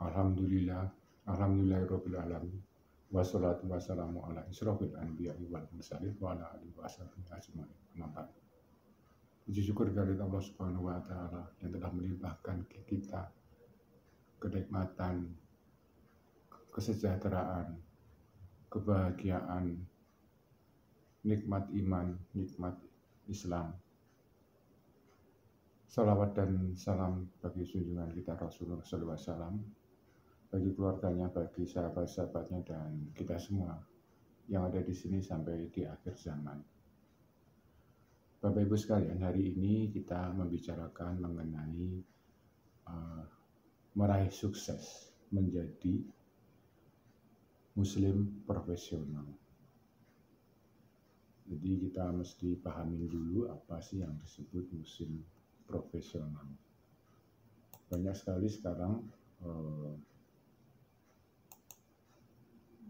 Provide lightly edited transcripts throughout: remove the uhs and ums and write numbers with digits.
Alhamdulillah, alhamdulillahirabbil alamin. Wassalatu wassalamu ala asyrofil anbiya'i wal mursalin wa ala alihi washabihi ajmain. Amma ba'd. Puji syukur kepada Allah Subhanahu wa taala yang telah melimpahkan ke kita kenikmatan, kesejahteraan, kebahagiaan, nikmat iman, nikmat Islam. Salawat dan salam bagi junjungan kita Rasulullah SAW, bagi keluarganya, bagi sahabat-sahabatnya, dan kita semua yang ada di sini sampai di akhir zaman. Bapak Ibu sekalian, hari ini kita membicarakan mengenai meraih sukses menjadi Muslim profesional. Jadi kita mesti pahamin dulu apa sih yang disebut Muslim profesional. Banyak sekali sekarang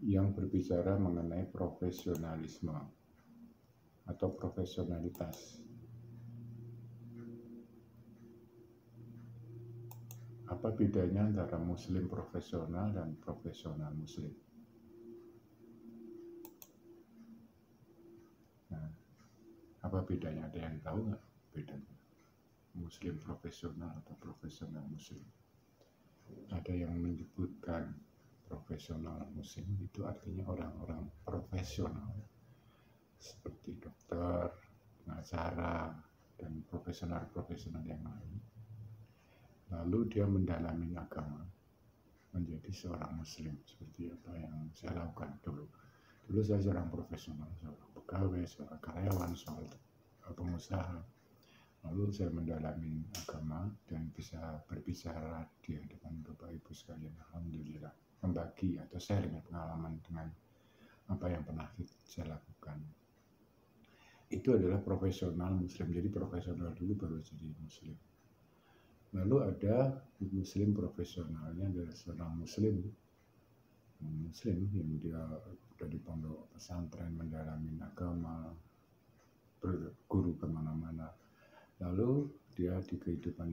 yang berbicara mengenai profesionalisme atau profesionalitas. Apa bedanya antara Muslim profesional dan profesional Muslim? Nah, apa bedanya? Ada yang tahu nggak bedanya Muslim profesional atau profesional Muslim? Ada yang menyebutkan profesional Muslim itu artinya orang-orang profesional seperti dokter, pengacara, dan profesional-profesional yang lain. Lalu dia mendalami agama menjadi seorang Muslim, seperti apa yang saya lakukan dulu. Dulu saya seorang profesional, seorang pegawai, seorang karyawan, seorang pengusaha. Lalu saya mendalami agama dan bisa berbicara di hadapan Bapak Ibu sekalian. Alhamdulillah, membagi atau sharing pengalaman dengan apa yang pernah saya lakukan. Itu adalah profesional Muslim. Jadi profesional dulu baru jadi Muslim. Lalu ada Muslim profesionalnya adalah seorang Muslim yang dia sudah di pondok pesantren, mendalami agama, berguru kemana-mana. Lalu dia di kehidupan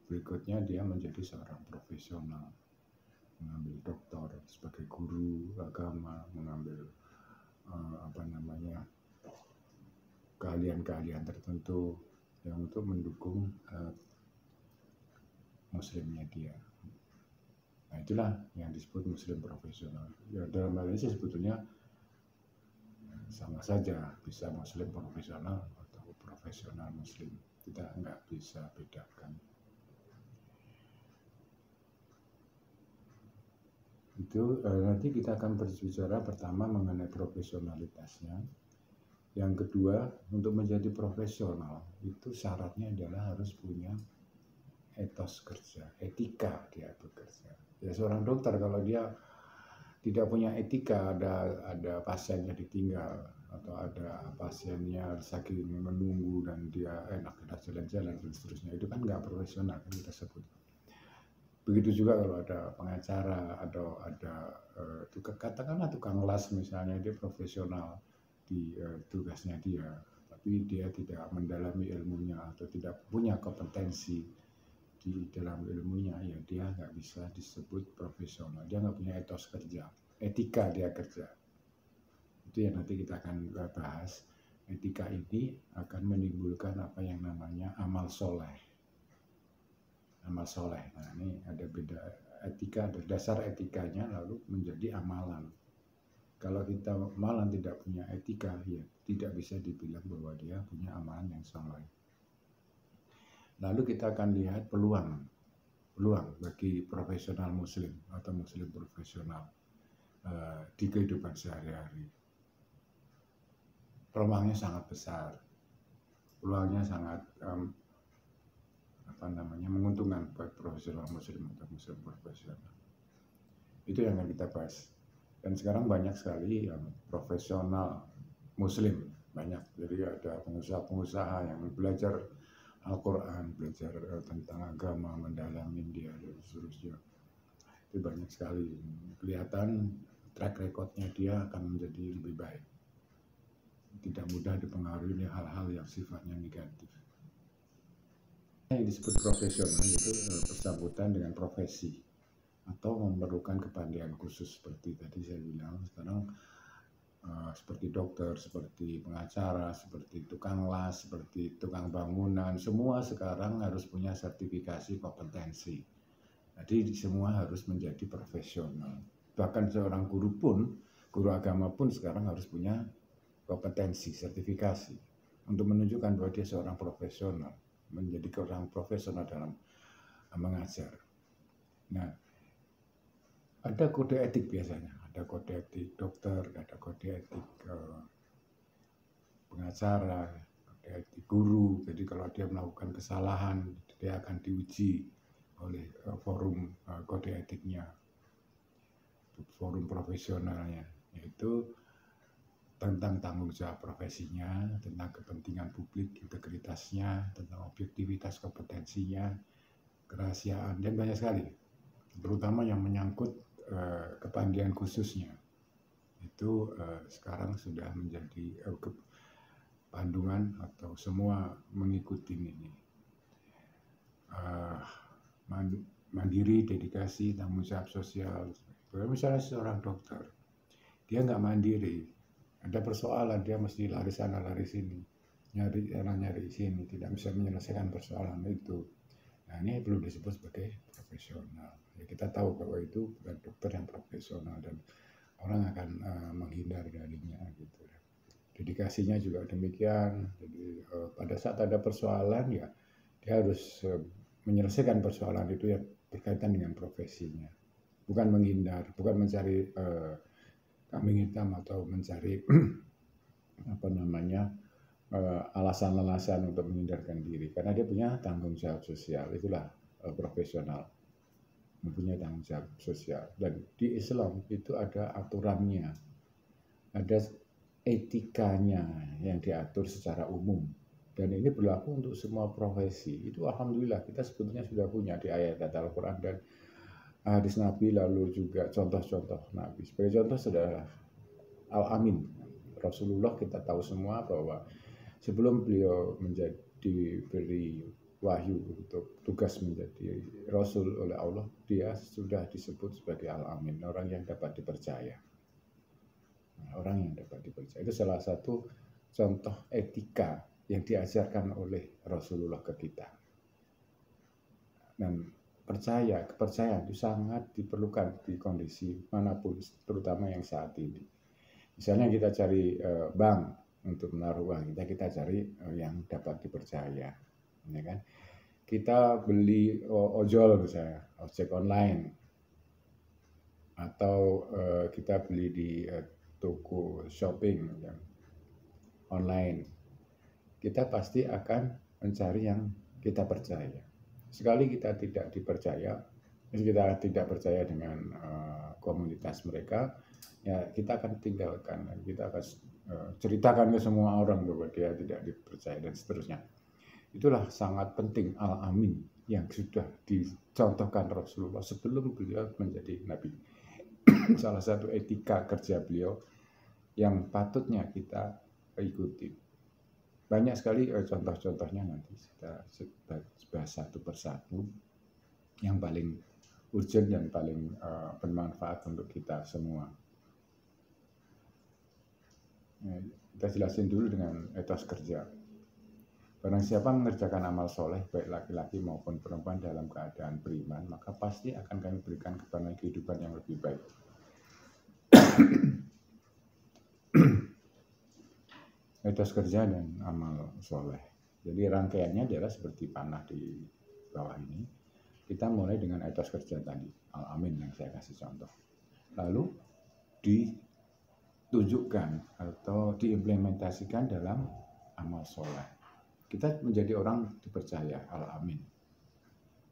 berikutnya dia menjadi seorang profesional, mengambil doktor sebagai guru agama, mengambil keahlian-keahlian tertentu yang untuk mendukung Muslimnya dia. Nah, itulah yang disebut Muslim profesional. Ya, dalam hal ini sebetulnya sama saja, bisa Muslim profesional atau profesional Muslim. Kita nggak bisa bedakan. Itu nanti kita akan berbicara pertama mengenai profesionalitasnya. Yang kedua, untuk menjadi profesional itu syaratnya adalah harus punya etos kerja, etika dia bekerja. Ya, seorang dokter kalau dia tidak punya etika, ada pasiennya ditinggal atau ada pasiennya saking menunggu dan dia enak-enak jalan-jalan dan seterusnya, itu kan nggak profesional kan kita sebut. Begitu juga kalau ada pengacara atau ada katakanlah tukang las misalnya, dia profesional di tugasnya dia, tapi dia tidak mendalami ilmunya atau tidak punya kompetensi di dalam ilmunya, ya dia nggak bisa disebut profesional. Dia nggak punya etos kerja, etika dia kerja. Itu yang nanti kita akan bahas. Etika ini akan menimbulkan apa yang namanya amal soleh. Amal soleh. Nah, ini ada beda etika, ada dasar etikanya lalu menjadi amalan. Kalau kita amalan tidak punya etika, ya tidak bisa dibilang bahwa dia punya amalan yang soleh. Lalu kita akan lihat peluang bagi profesional Muslim atau Muslim profesional di kehidupan sehari-hari. Peluangnya sangat besar, peluangnya sangat menguntungkan buat profesional Muslim atau Muslim profesional. Itu yang akan kita bahas. Dan sekarang banyak sekali yang profesional Muslim, banyak. Jadi ada pengusaha-pengusaha yang belajar Al-Quran, belajar tentang agama, mendalami dia dan seterusnya. Itu banyak sekali. Kelihatan track recordnya dia akan menjadi lebih baik. Tidak mudah dipengaruhi hal-hal yang sifatnya negatif. Yang disebut profesional itu bersangkutan dengan profesi atau memerlukan kepandaian khusus seperti tadi saya bilang. Sekarang seperti dokter, seperti pengacara, seperti tukang las, seperti tukang bangunan, semua sekarang harus punya sertifikasi kompetensi. Jadi semua harus menjadi profesional. Bahkan seorang guru pun, guru agama pun sekarang harus punya kompetensi, sertifikasi untuk menunjukkan bahwa dia seorang profesional, menjadi seorang profesional dalam mengajar. Nah, ada kode etik biasanya. Ada kode etik dokter, ada kode etik pengacara, kode etik guru. Jadi kalau dia melakukan kesalahan, dia akan diuji oleh forum kode etiknya, forum profesionalnya, yaitu tentang tanggung jawab profesinya, tentang kepentingan publik, integritasnya, tentang objektivitas kompetensinya, kerahasiaan, dan banyak sekali. Terutama yang menyangkut kepandaian khususnya. Itu sekarang sudah menjadi panduan atau semua mengikuti ini. Mandiri, dedikasi, tanggung jawab sosial. Misalnya seorang dokter, dia nggak mandiri, ada persoalan dia mesti lari sana lari sini, nyari sini, tidak bisa menyelesaikan persoalan itu. Nah, ini belum disebut sebagai profesional. Ya, kita tahu bahwa itu bukan dokter yang profesional dan orang akan menghindar darinya gitu. Dedikasinya juga demikian. Jadi pada saat ada persoalan ya dia harus menyelesaikan persoalan itu ya berkaitan dengan profesinya. Bukan menghindar, bukan mencari kambing hitam atau mencari alasan-alasan untuk menghindarkan diri, karena dia punya tanggung jawab sosial. Itulah profesional, mempunyai tanggung jawab sosial. Dan di Islam itu ada aturannya, ada etikanya yang diatur secara umum, dan ini berlaku untuk semua profesi. Itu alhamdulillah kita sebetulnya sudah punya di ayat-ayat Al-Quran dan hadis Nabi, lalu juga contoh-contoh Nabi. Sebagai contoh adalah Al-Amin. Rasulullah, kita tahu semua bahwa sebelum beliau diberi wahyu untuk tugas menjadi Rasul oleh Allah, dia sudah disebut sebagai Al-Amin, orang yang dapat dipercaya. Orang yang dapat dipercaya. Itu salah satu contoh etika yang diajarkan oleh Rasulullah ke kita. Dan kepercayaan itu sangat diperlukan di kondisi manapun, terutama yang saat ini. Misalnya kita cari bank untuk menaruh uang kita cari yang dapat dipercaya, ya kan? Kita beli ojol misalnya, ojek online, atau kita beli di toko shopping yang online, kita pasti akan mencari yang kita percaya. Sekali kita tidak tidak percaya dengan komunitas mereka, ya kita akan tinggalkan, kita akan ceritakan ke semua orang bahwa dia tidak dipercaya dan seterusnya. Itulah sangat penting Al-Amin yang sudah dicontohkan Rasulullah sebelum beliau menjadi Nabi. Salah satu etika kerja beliau yang patutnya kita ikuti. Banyak sekali contoh-contohnya, nanti kita bahas satu persatu yang paling urgent dan paling bermanfaat untuk kita semua. Kita jelasin dulu dengan etos kerja. Barang siapa mengerjakan amal soleh, baik laki-laki maupun perempuan dalam keadaan beriman, maka pasti akan kami berikan kepada kehidupan yang lebih baik. Etos kerja dan amal soleh. Jadi rangkaiannya adalah seperti panah di bawah ini. Kita mulai dengan etos kerja tadi, Al-Amin yang saya kasih contoh. Lalu ditunjukkan atau diimplementasikan dalam amal soleh. Kita menjadi orang dipercaya, Al-Amin.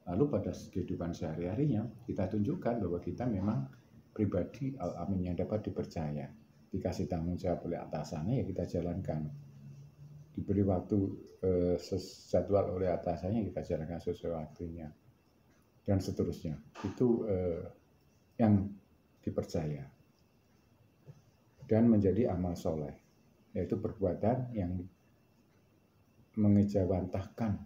Lalu pada kehidupan sehari-harinya kita tunjukkan bahwa kita memang pribadi Al-Amin yang dapat dipercaya. Dikasih tanggung jawab oleh atasannya, ya kita jalankan. Diberi waktu jadwal oleh atasannya, kita jalankan sesuai waktunya, dan seterusnya. Itu yang dipercaya. Dan menjadi amal soleh, yaitu perbuatan yang mengejawantahkan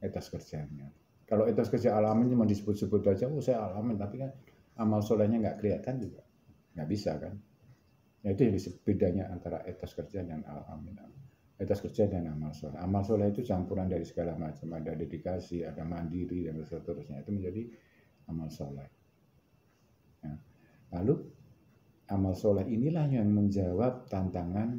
etos kerjanya. Kalau etos kerja alamin cuma disebut-sebut aja, oh saya alamin, tapi kan amal solehnya nggak kelihatan juga, nggak bisa kan. Nah, itu yang bedanya antara etos kerja dan alamin. Etos kerja dan amal soleh. Amal soleh itu campuran dari segala macam, ada dedikasi, ada mandiri dan seterusnya. Itu menjadi amal soleh. Nah, lalu amal soleh inilah yang menjawab tantangan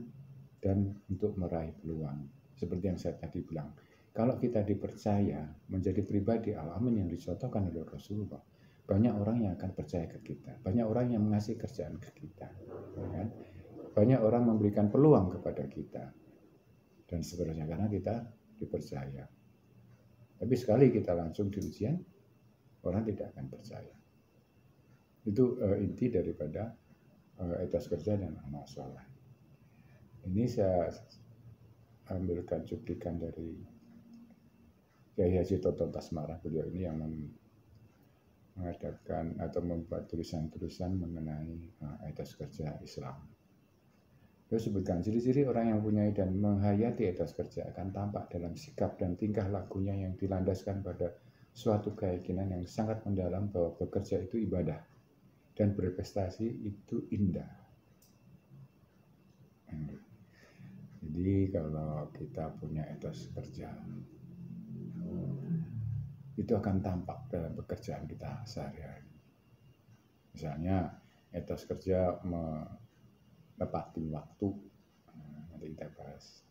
dan untuk meraih peluang. Seperti yang saya tadi bilang, kalau kita dipercaya menjadi pribadi alamin yang dicontohkan oleh Rasulullah, banyak orang yang akan percaya ke kita, banyak orang yang mengasih kerjaan ke kita, kan? Banyak orang memberikan peluang kepada kita, dan seterusnya karena kita dipercaya. Tapi sekali kita langsung di ujian, orang tidak akan percaya. Itu inti daripada etos kerja dan amal soleh. Ini saya ambilkan cuplikan dari Kiai Haji Toto Tasmarah. Beliau ini yang mengadakan atau membuat tulisan-tulisan mengenai etos kerja Islam. Beliau sebutkan ciri-ciri orang yang punya dan menghayati etos kerja akan tampak dalam sikap dan tingkah lakunya yang dilandaskan pada suatu keyakinan yang sangat mendalam bahwa bekerja itu ibadah dan berprestasi itu indah. Jadi kalau kita punya etos kerja, itu akan tampak dalam pekerjaan kita sehari-hari. Misalnya etos kerja menepati waktu, nanti kita bahas.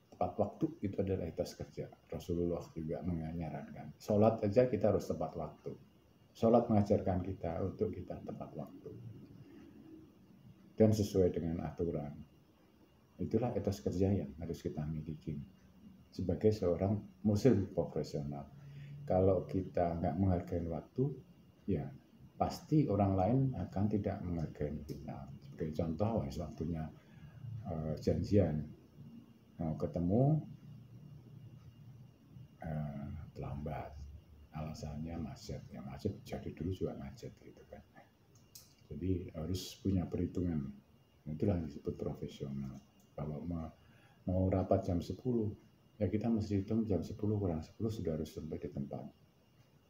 Tepat waktu itu adalah etos kerja. Rasulullah juga menyarankan. Sholat aja kita harus tepat waktu. Sholat mengajarkan kita untuk kita tepat waktu. Dan sesuai dengan aturan. Itulah etos kerja yang harus kita miliki. Sebagai seorang muslim profesional. Kalau kita nggak menghargai waktu, ya pasti orang lain akan tidak menghargai kita. Sebagai contoh, waktunya janjian mau ketemu, terlambat. Alasannya macet. Ya macet jadi dulu juga macet gitu kan. Jadi harus punya perhitungan. Itulah yang disebut profesional. Kalau mau rapat jam 10, ya kita mesti hitung jam 10 kurang 10 sudah harus sampai di tempat.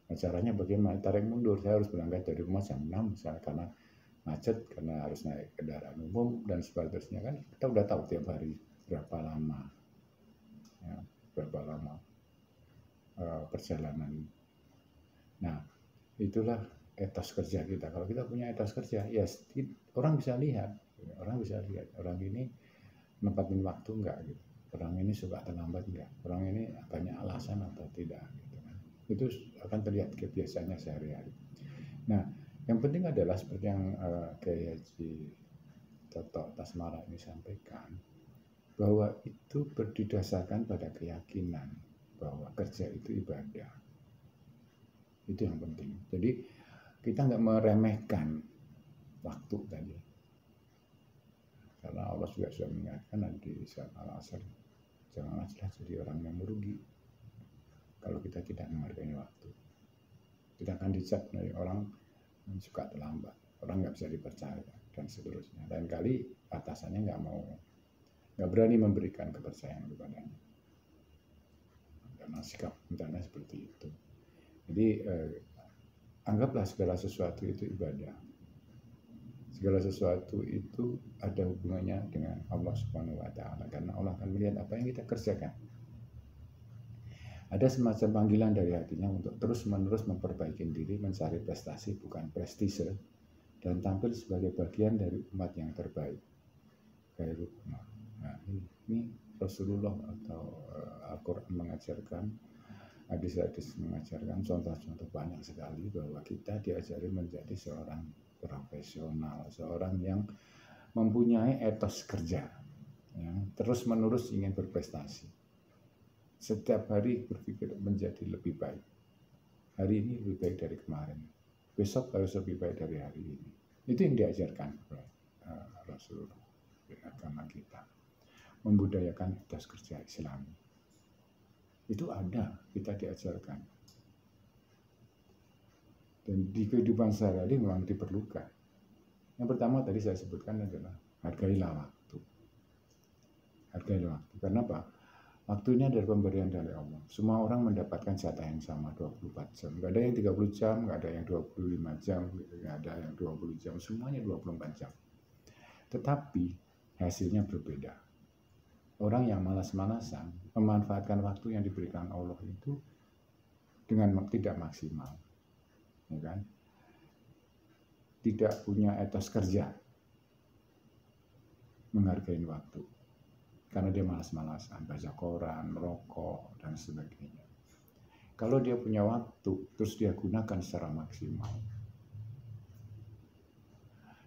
Nah, caranya bagaimana? Tarik mundur. Saya harus berangkat dari rumah jam 6 misalnya karena macet, karena harus naik kendaraan umum dan sebagainya kan. Kita udah tahu tiap hari berapa lama, ya, perjalanan. Nah, itulah etos kerja kita. Kalau kita punya etos kerja, ya orang bisa lihat, orang ini nempatin waktu enggak gitu. Orang ini suka terlambat enggak, orang ini banyak alasan atau tidak gitu kan. Itu akan terlihat kebiasaannya sehari-hari. Nah, yang penting adalah seperti yang Kiai Haji Toto Tasmarah ini sampaikan, bahwa itu berdasarkan pada keyakinan bahwa kerja itu ibadah. Itu yang penting. Jadi kita nggak meremehkan waktu tadi. Karena Allah juga sudah mengingatkan di surat Al-Asr, janganlah jadi orang yang merugi kalau kita tidak menghargai waktu. Kita akan dicap dari orang yang suka terlambat, orang nggak bisa dipercaya dan seterusnya. Lain kali atasannya nggak berani memberikan kepercayaan kepadanya karena sikap misalnya seperti itu. Jadi anggaplah segala sesuatu itu ibadah. Segala sesuatu itu ada hubungannya dengan Allah Subhanahu wa Ta'ala, karena Allah akan melihat apa yang kita kerjakan. Ada semacam panggilan dari hatinya untuk terus-menerus memperbaiki diri, mencari prestasi bukan prestise, dan tampil sebagai bagian dari umat yang terbaik. Nah, ini Rasulullah atau Al-Quran mengajarkan, hadis-hadis mengajarkan, contoh-contoh banyak sekali bahwa kita diajari menjadi seorang profesional, seorang yang mempunyai etos kerja, ya, terus-menerus ingin berprestasi. Setiap hari berpikir menjadi lebih baik. Hari ini lebih baik dari kemarin. Besok harus lebih baik dari hari ini. Itu yang diajarkan oleh Rasulullah di agama kita. Membudayakan etos kerja Islam. Itu ada, kita diajarkan. Dan di kehidupan sehari-hari memang diperlukan. Yang pertama tadi saya sebutkan adalah hargailah waktu. Hargailah waktu. Kenapa? Waktu ini adalah pemberian dari Allah. Semua orang mendapatkan jatah yang sama 24 jam. Nggak ada yang 30 jam, nggak ada yang 25 jam, nggak ada yang 20 jam. Semuanya 24 jam. Tetapi hasilnya berbeda. Orang yang malas-malasan memanfaatkan waktu yang diberikan Allah itu dengan tidak maksimal. Ya kan? Tidak punya etos kerja. Menghargai waktu. Karena dia malas-malasan, baca koran, merokok, dan sebagainya. Kalau dia punya waktu, terus dia gunakan secara maksimal,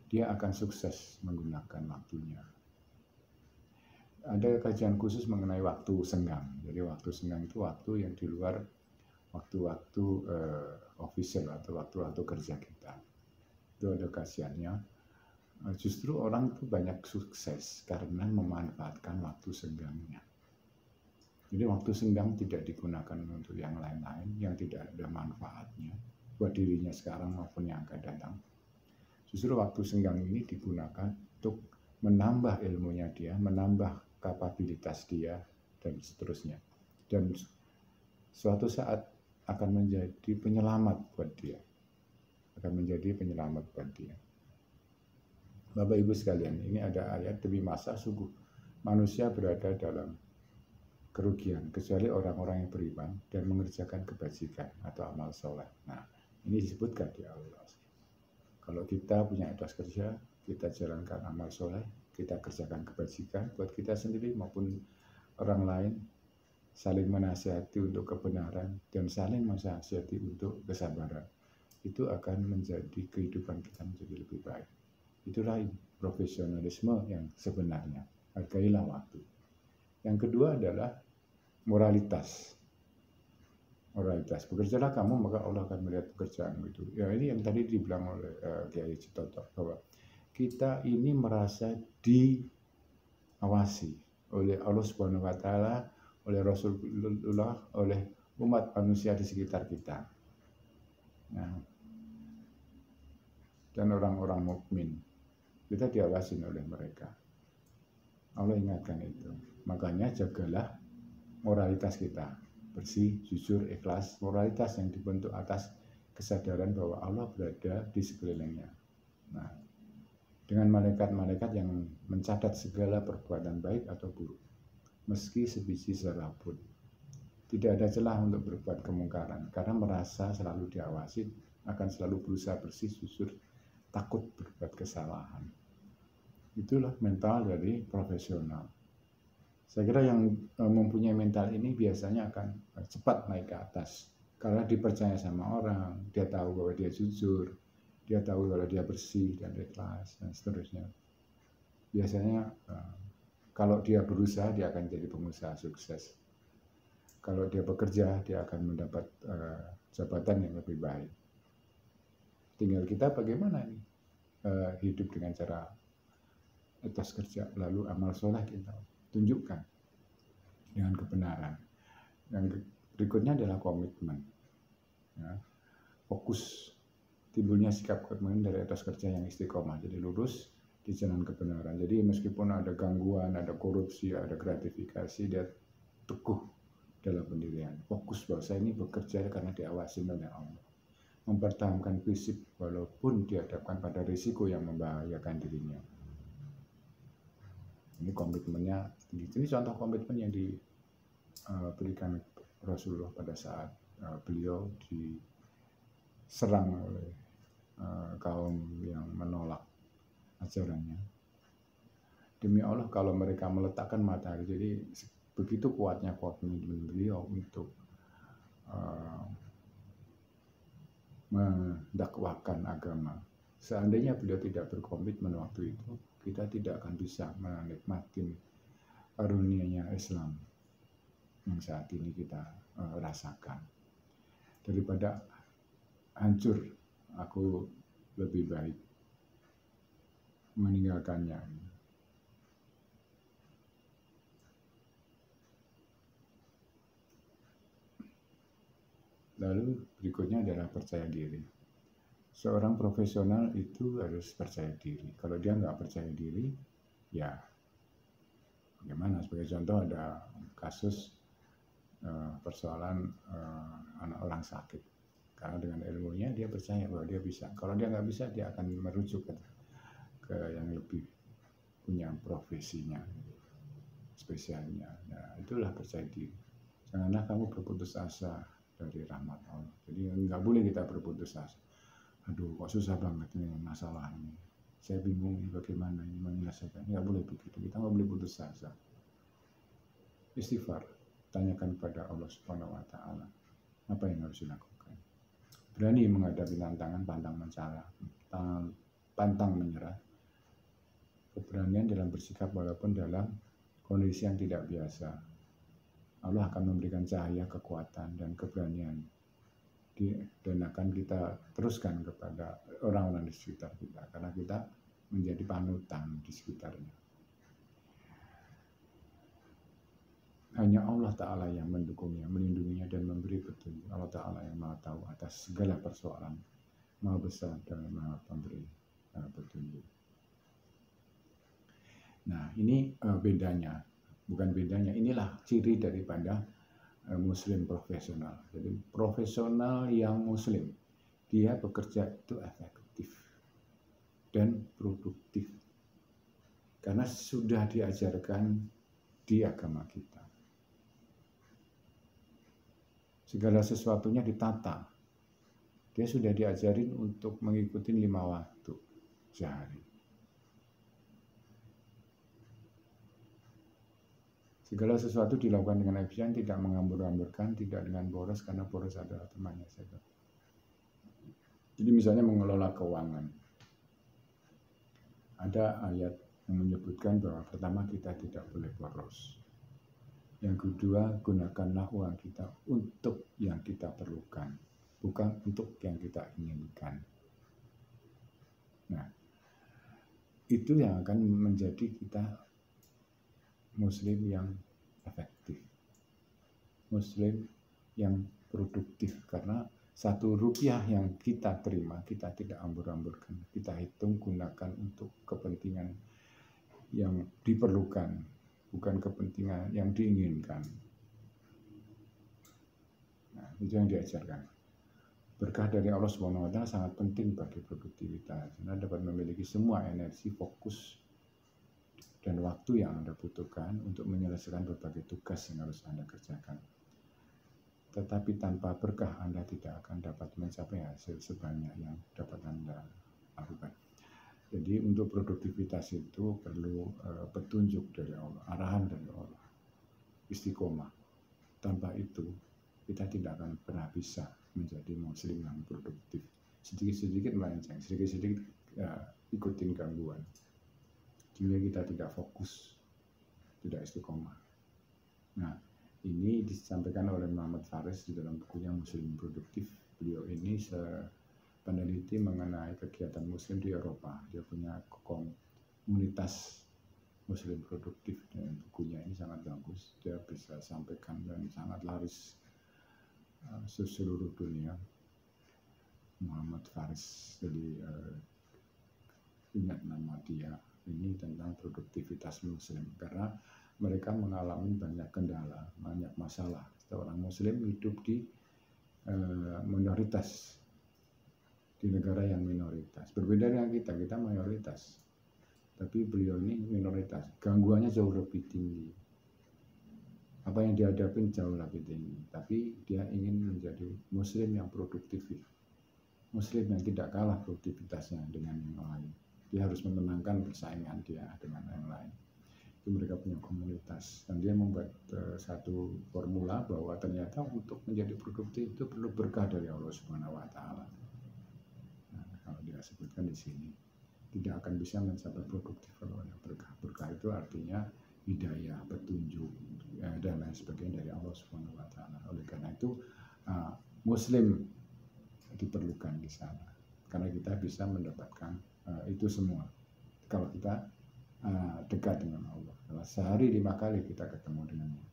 dia akan sukses menggunakan waktunya. Ada kajian khusus mengenai waktu senggang. Jadi waktu senggang itu waktu yang di luar waktu-waktu official atau waktu-waktu kerja kita. Itu ada kajiannya. Justru orang itu banyak sukses karena memanfaatkan waktu senggangnya. Jadi waktu senggang tidak digunakan untuk yang lain-lain yang tidak ada manfaatnya buat dirinya sekarang maupun yang akan datang. Justru waktu senggang ini digunakan untuk menambah ilmunya dia, menambah kapabilitas dia, dan seterusnya. Dan suatu saat akan menjadi penyelamat buat dia. Akan menjadi penyelamat buat dia. Bapak Ibu sekalian, ini ada ayat, demi masa sungguh manusia berada dalam kerugian kecuali orang-orang yang beriman dan mengerjakan kebajikan atau amal soleh. Nah, ini disebutkan di Allah. Kalau kita punya etos kerja, kita jalankan amal soleh, kita kerjakan kebajikan buat kita sendiri maupun orang lain, saling menasihati untuk kebenaran dan saling menasihati untuk kesabaran. Itu akan menjadi kehidupan kita menjadi lebih baik. Itulah profesionalisme yang sebenarnya. Hargailah waktu. Yang kedua adalah moralitas. Moralitas. Bekerjalah kamu, maka Allah akan melihat pekerjaanmu itu. Ya, ini yang tadi dibilang oleh Kiai Citoto, bahwa kita ini merasa diawasi oleh Allah Subhanahu wa taala, oleh Rasulullah, oleh umat manusia di sekitar kita. Nah, dan orang-orang mukmin. Kita diawasin oleh mereka. Allah ingatkan itu. Makanya jagalah moralitas kita. Bersih, jujur, ikhlas. Moralitas yang dibentuk atas kesadaran bahwa Allah berada di sekelilingnya. Nah, dengan malaikat-malaikat yang mencatat segala perbuatan baik atau buruk. Meski sebiji zarah pun. Tidak ada celah untuk berbuat kemungkaran. Karena merasa selalu diawasi, akan selalu berusaha bersih, jujur, takut berbuat kesalahan. Itulah mental dari profesional. Saya kira yang mempunyai mental ini biasanya akan cepat naik ke atas. Karena dipercaya sama orang, dia tahu bahwa dia jujur, dia tahu bahwa dia bersih dan ikhlas, dan seterusnya. Biasanya kalau dia berusaha, dia akan jadi pengusaha sukses. Kalau dia bekerja, dia akan mendapat jabatan yang lebih baik. Tinggal kita bagaimana ini hidup dengan cara etos kerja, lalu amal soleh kita tunjukkan dengan kebenaran. Yang berikutnya adalah komitmen. Ya. Fokus, timbulnya sikap komitmen dari etos kerja yang istiqomah, jadi lurus di jalan kebenaran. Jadi meskipun ada gangguan, ada korupsi, ada gratifikasi, dia teguh dalam pendirian. Fokus bahwa saya ini bekerja karena diawasi oleh Allah. Mempertahankan prinsip walaupun dihadapkan pada risiko yang membahayakan dirinya. Ini komitmennya tinggi. Ini contoh komitmen yang diberikan Rasulullah pada saat beliau diserang oleh kaum yang menolak ajarannya. Demi Allah, kalau mereka meletakkan matahari, jadi begitu kuatnya komitmen beliau untuk mendakwakan agama. Seandainya beliau tidak berkomitmen waktu itu, kita tidak akan bisa menikmati karunia-Nya Islam yang saat ini kita rasakan. Daripada hancur, aku lebih baik meninggalkannya. Lalu berikutnya adalah percaya diri. Seorang profesional itu harus percaya diri. Kalau dia nggak percaya diri, ya Bagaimana? Sebagai contoh ada kasus persoalan anak orang sakit. Karena dengan ilmunya dia percaya bahwa dia bisa. Kalau dia nggak bisa, dia akan merujuk ke yang lebih punya profesinya, spesialnya. Nah, itulah percaya diri. Janganlah kamu berputus asa dari rahmat Allah. Jadi nggak boleh kita berputus asa. Aduh, kok susah banget ini masalah ini. Saya bingung bagaimana ini menyelesaikan. Nggak boleh begitu. Kita nggak boleh putus asa. Istighfar. Tanyakan kepada Allah Subhanahu Wa Taala apa yang harus dilakukan. Berani menghadapi tantangan, pantang menyerah. Keberanian dalam bersikap walaupun dalam kondisi yang tidak biasa. Allah akan memberikan cahaya, kekuatan, dan keberanian. Dan akan kita teruskan kepada orang-orang di sekitar kita. Karena kita menjadi panutan di sekitarnya. Hanya Allah Ta'ala yang mendukungnya, melindunginya, dan memberi petunjuk. Allah Ta'ala yang maha tahu atas segala persoalan, maha besar dan maha pemberi petunjuk. Nah, ini bedanya. Bukan bedanya, inilah ciri daripada muslim profesional. Jadi profesional yang muslim, dia bekerja itu efektif dan produktif. Karena sudah diajarkan di agama kita. Segala sesuatunya ditata. Dia sudah diajarin untuk mengikuti 5 waktu sehari. Segala sesuatu dilakukan dengan efisien, tidak mengambur-amburkan, tidak dengan boros, karena boros adalah temannya setan. Jadi misalnya mengelola keuangan. Ada ayat yang menyebutkan bahwa pertama kita tidak boleh boros. Yang kedua, gunakanlah uang kita untuk yang kita perlukan, bukan untuk yang kita inginkan. Nah, itu yang akan menjadi kita muslim yang efektif, muslim yang produktif. Karena 1 rupiah yang kita terima, kita tidak ambur-amburkan. Kita hitung, gunakan untuk kepentingan yang diperlukan, bukan kepentingan yang diinginkan. Nah, itu yang diajarkan. Berkah dari Allah Subhanahu Wa Taala sangat penting bagi produktivitas. Anda dapat memiliki semua energi, fokus, dan waktu yang Anda butuhkan untuk menyelesaikan berbagai tugas yang harus Anda kerjakan. Tetapi tanpa berkah Anda tidak akan dapat mencapai hasil sebanyak yang dapat Anda lakukan. Jadi untuk produktivitas itu perlu petunjuk dari Allah, arahan dari Allah, istiqomah. Tanpa itu kita tidak akan pernah bisa menjadi muslim yang produktif. Sedikit-sedikit melenceng, sedikit-sedikit ikutin gangguan. Sehingga kita tidak fokus, tidak istiqomah. Nah, ini disampaikan oleh Muhammad Faris di dalam bukunya Muslim Produktif. Beliau ini peneliti mengenai kegiatan muslim di Eropa. Dia punya komunitas muslim produktif, dan bukunya ini sangat bagus. Dia bisa sampaikan dan sangat laris seluruh dunia. Muhammad Faris, jadi ingat nama dia. Ini tentang produktivitas muslim, karena mereka mengalami banyak kendala, banyak masalah. Seorang muslim hidup di minoritas, di negara yang minoritas. Berbeda dengan kita mayoritas. Tapi beliau ini minoritas. Gangguannya jauh lebih tinggi. Apa yang dihadapin jauh lebih tinggi. Tapi dia ingin menjadi muslim yang produktif. Muslim yang tidak kalah produktivitasnya dengan yang lain. Dia harus memenangkan persaingan dia dengan yang lain. Itu mereka punya komunitas. Dan dia membuat satu formula bahwa ternyata untuk menjadi produktif itu perlu berkah dari Allah Subhanahu Wa Taala. Kalau dia sebutkan di sini, tidak akan bisa mencapai produktif kalau ada berkah. Berkah itu artinya hidayah, petunjuk, dan lain sebagainya dari Allah Subhanahu Wa Taala. Oleh karena itu muslim diperlukan di sana, karena kita bisa mendapatkan itu semua kalau kita dekat dengan Allah. Kalau sehari 5 kali kita ketemu dengannya.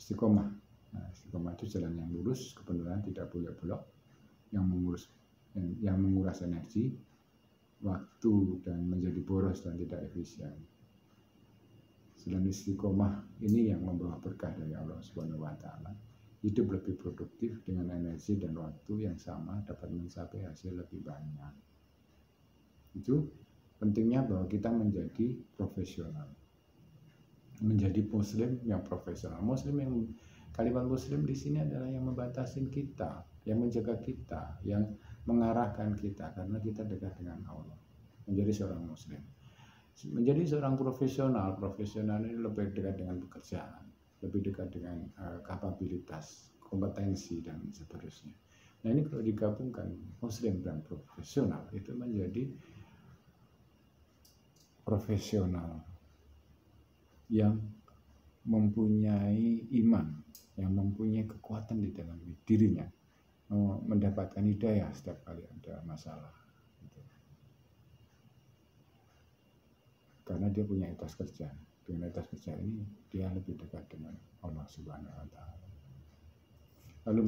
Istiqomah. Nah, istiqomah itu jalan yang lurus, kebenaran, tidak boleh belok, yang menguras energi, waktu, dan menjadi boros dan tidak efisien. dan istiqomah ini yang membawa berkah dari Allah Subhanahu wa taala. Hidup lebih produktif dengan energi dan waktu yang sama dapat mencapai hasil lebih banyak. Itu pentingnya bahwa kita menjadi profesional. Menjadi muslim yang profesional. Kalimat muslim di sini adalah yang membatasi kita, yang menjaga kita, yang mengarahkan kita karena kita dekat dengan Allah. Menjadi seorang muslim. Menjadi seorang profesional ini lebih dekat dengan pekerjaan, lebih dekat dengan kapabilitas, kompetensi dan seterusnya. Nah ini kalau digabungkan muslim dan profesional itu menjadi profesional yang mempunyai iman, yang mempunyai kekuatan di dalam dirinya, mendapatkan hidayah setiap kali ada masalah. Karena dia punya etos kerja. Dengan etos kerja ini dia lebih dekat dengan Allah Subhanahu wa taala. Lalu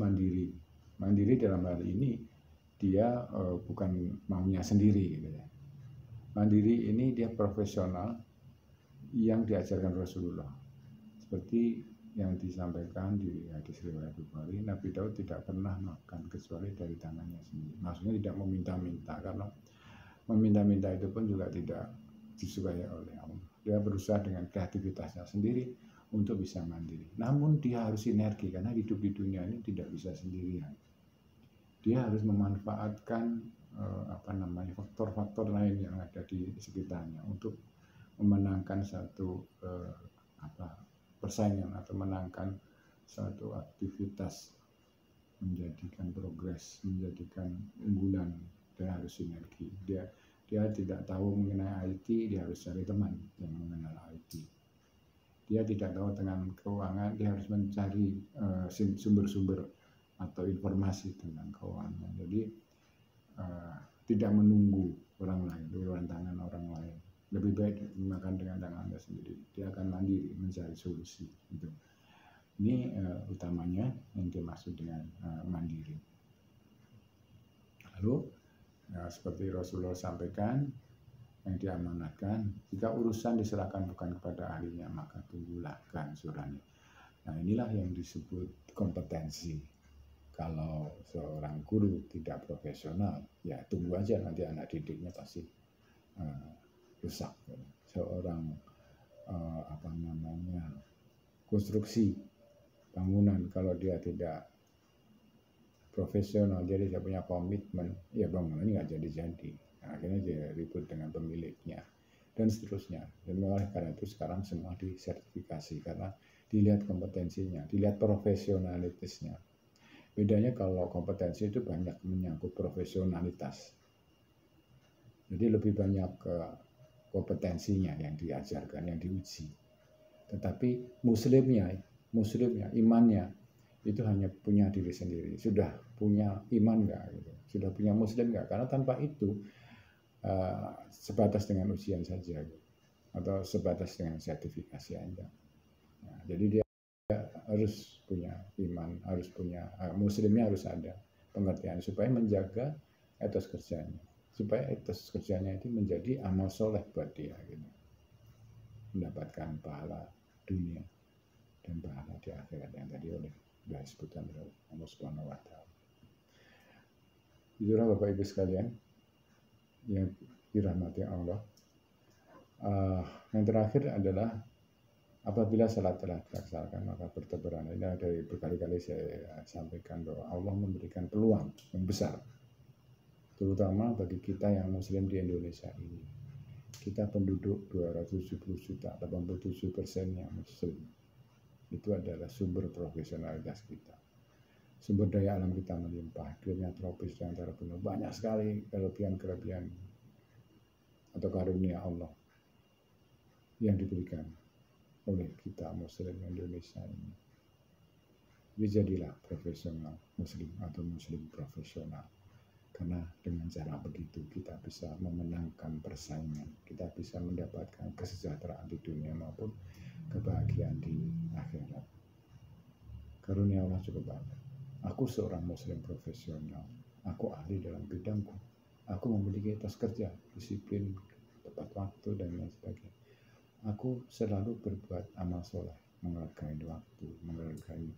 mandiri dalam hal ini dia bukan maunya sendiri gitu ya. Mandiri ini dia profesional yang diajarkan Rasulullah. Seperti yang disampaikan di hadis riwayat Bukhari, Nabi Daud tidak pernah makan kecuali dari tangannya sendiri. Maksudnya tidak meminta-minta, karena meminta-minta itu pun juga tidak disukai oleh Allah. Dia berusaha dengan kreativitasnya sendiri untuk bisa mandiri. Namun dia harus sinergi karena hidup di dunia ini tidak bisa sendirian. Dia harus memanfaatkan faktor-faktor lain yang ada di sekitarnya untuk memenangkan satu persaingan atau menangkan suatu aktivitas, menjadikan progres, menjadikan unggulan. Dia harus sinergi. Dia tidak tahu mengenai IT, dia harus cari teman yang mengenal IT. Dia tidak tahu tentang keuangan, dia harus mencari sumber-sumber atau informasi tentang keuangan. Jadi tidak menunggu orang lain, uluran tangan orang lain. Lebih baik makan dengan tangannya sendiri. Dia akan mandiri mencari solusi. Gitu. Ini utamanya yang dimaksud dengan mandiri. Lalu seperti Rasulullah sampaikan, yang diamanatkan, jika urusan diserahkan bukan kepada ahlinya, maka tunggulah kehancurannya. Nah inilah yang disebut kompetensi. Kalau seorang guru tidak profesional, ya tunggu aja nanti anak didiknya pasti rusak. Seorang konstruksi bangunan, kalau dia tidak profesional, dia tidak punya komitmen, ya bangunannya nggak jadi-jadi. Nah, akhirnya dia ribut dengan pemiliknya dan seterusnya. Dan oleh karena itu sekarang semua disertifikasi karena dilihat kompetensinya, dilihat profesionalitasnya. Bedanya kalau kompetensi itu banyak menyangkut profesionalitas. Jadi lebih banyak ke kompetensinya yang diajarkan, yang diuji. Tetapi muslimnya, imannya itu hanya punya diri sendiri. Sudah punya iman nggak? Gitu. Sudah punya muslim nggak? Karena tanpa itu sebatas dengan ujian saja, gitu. Atau sebatas dengan sertifikasi Anda. Nah, jadi dia harus punya iman, harus punya muslimnya harus ada pengertian supaya menjaga etos kerjanya, supaya etos kerjanya itu menjadi amal soleh buat dia, gitu. Mendapatkan pahala dunia dan pahala di akhirat yang tadi oleh disebutkan oleh Allah Subhanahu wa taala. Itulah Bapak Ibu sekalian yang dirahmati Allah. Yang terakhir adalah apabila salat telah dilaksanakan maka bertebaran. Ini dari berkali-kali saya sampaikan bahwa Allah memberikan peluang yang besar, terutama bagi kita yang muslim di Indonesia ini. Kita penduduk 270 juta, 87%-nya muslim. Itu adalah sumber profesionalitas kita. Sumber daya alam kita melimpah, iklimnya tropis di antara penuh. Banyak sekali kelebihan-kelebihan atau karunia Allah yang diberikan oleh kita muslim Indonesia ini. Jadi jadilah profesional muslim atau muslim profesional. Karena dengan cara begitu kita bisa memenangkan persaingan, kita bisa mendapatkan kesejahteraan di dunia maupun kebahagiaan di akhirat. Karunia Allah cukup banyak. Aku seorang muslim profesional, aku ahli dalam bidangku, aku memiliki etos kerja, disiplin, tepat waktu dan lain sebagainya. Aku selalu berbuat amal soleh, menghargai waktu, menghargai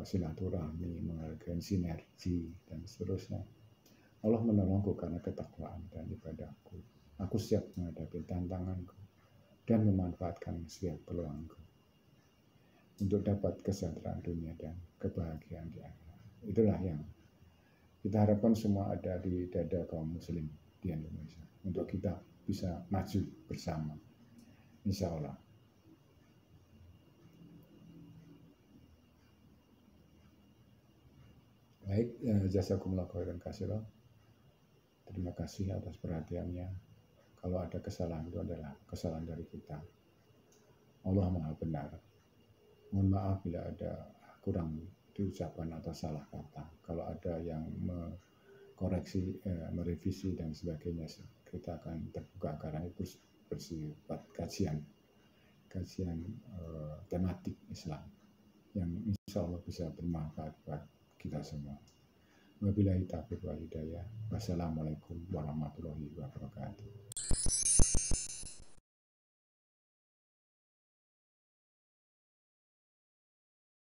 silaturahmi, menghargai sinergi, dan seterusnya. Allah menolongku karena ketakwaan dan ibadahku. Aku siap menghadapi tantanganku dan memanfaatkan setiap peluangku untuk dapat kesejahteraan dunia dan kebahagiaan di akhirat. Itulah yang kita harapkan semua ada di dada kaum muslim di Indonesia untuk kita bisa maju bersama, insya Allah. Baik, jazakumullah khairan katsiran. Terima kasih atas perhatiannya. Kalau ada kesalahan itu adalah kesalahan dari kita. Allah Maha benar. Mohon maaf bila ada kurang di ucapan atau salah kata. Kalau ada yang koreksi, merevisi dan sebagainya, kita akan terbuka karena itu bersifat kajian tematik Islam yang insya Allah bisa bermanfaat buat kita semua. Wabillahi taufiq wal hidayah. Wassalamualaikum warahmatullahi wabarakatuh.